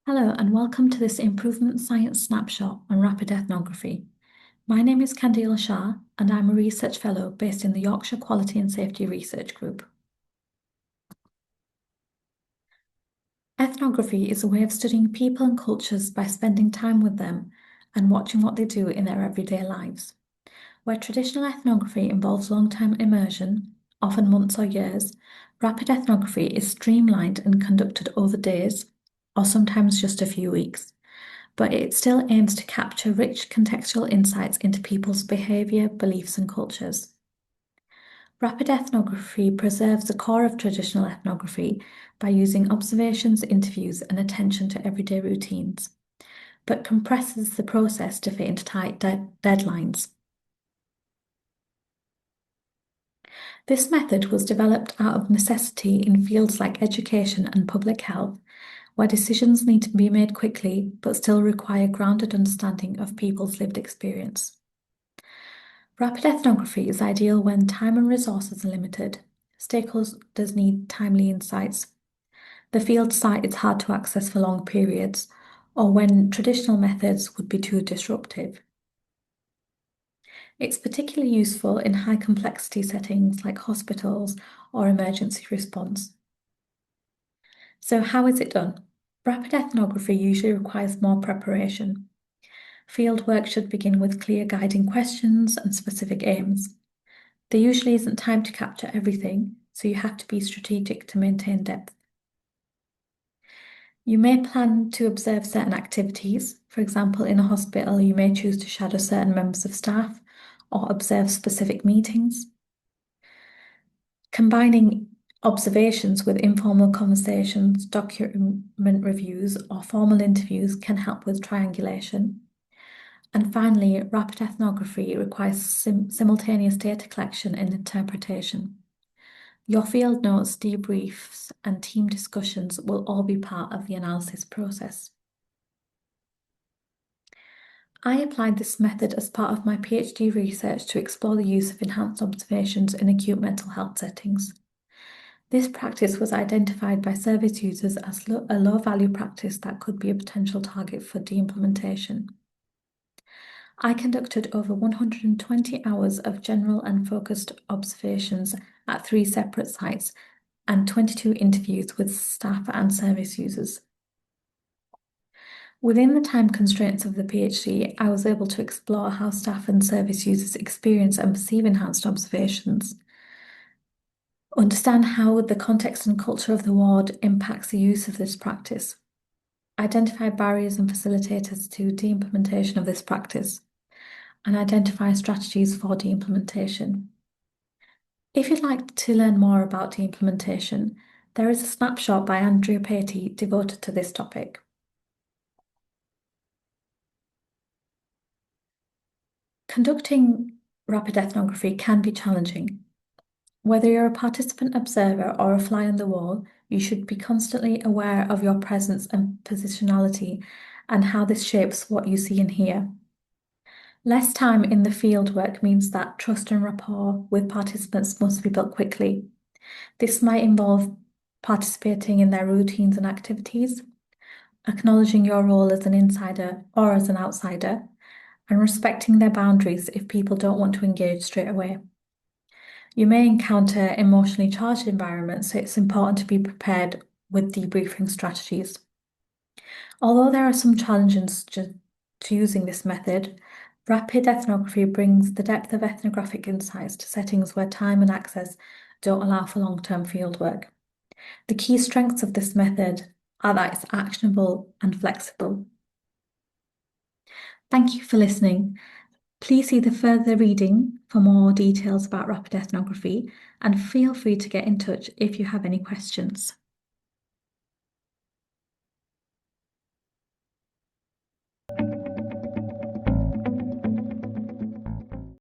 Hello and welcome to this Improvement Science Snapshot on Rapid Ethnography. My name is Candela Shah and I'm a Research Fellow based in the Yorkshire Quality and Safety Research Group. Ethnography is a way of studying people and cultures by spending time with them and watching what they do in their everyday lives. Where traditional ethnography involves long-term immersion, often months or years, rapid ethnography is streamlined and conducted over days, or sometimes just a few weeks. But it still aims to capture rich contextual insights into people's behaviour, beliefs, and cultures. Rapid ethnography preserves the core of traditional ethnography by using observations, interviews, and attention to everyday routines, but compresses the process to fit into tight deadlines. This method was developed out of necessity in fields like education and public health, where decisions need to be made quickly but still require grounded understanding of people's lived experience. Rapid ethnography is ideal when time and resources are limited. Stakeholders need timely insights. The field site is hard to access for long periods, or when traditional methods would be too disruptive. It's particularly useful in high complexity settings like hospitals or emergency response. So how is it done? Rapid ethnography usually requires more preparation. Field work should begin with clear guiding questions and specific aims. There usually isn't time to capture everything, so you have to be strategic to maintain depth. You may plan to observe certain activities. For example, in a hospital, you may choose to shadow certain members of staff or observe specific meetings. Combining observations with informal conversations, document reviews, or formal interviews can help with triangulation. And finally, rapid ethnography requires simultaneous data collection and interpretation. Your field notes, debriefs, and team discussions will all be part of the analysis process. I applied this method as part of my PhD research to explore the use of enhanced observations in acute mental health settings. This practice was identified by service users as a low-value practice that could be a potential target for de-implementation. I conducted over 120 hours of general and focused observations at 3 separate sites and 22 interviews with staff and service users. Within the time constraints of the PhD, I was able to explore how staff and service users experience and perceive enhanced observations, understand how the context and culture of the ward impacts the use of this practice, identify barriers and facilitators to de-implementation of this practice, and identify strategies for de-implementation. If you'd like to learn more about de-implementation, there is a snapshot by Andrea Patey devoted to this topic. Conducting rapid ethnography can be challenging. Whether you're a participant observer or a fly on the wall, you should be constantly aware of your presence and positionality and how this shapes what you see and hear. Less time in the field work means that trust and rapport with participants must be built quickly. This might involve participating in their routines and activities, acknowledging your role as an insider or as an outsider, and respecting their boundaries if people don't want to engage straight away. You may encounter emotionally charged environments, so it's important to be prepared with debriefing strategies. Although there are some challenges to using this method, rapid ethnography brings the depth of ethnographic insights to settings where time and access don't allow for long-term fieldwork. The key strengths of this method are that it's actionable and flexible. Thank you for listening. Please see the further reading for more details about rapid ethnography and feel free to get in touch if you have any questions.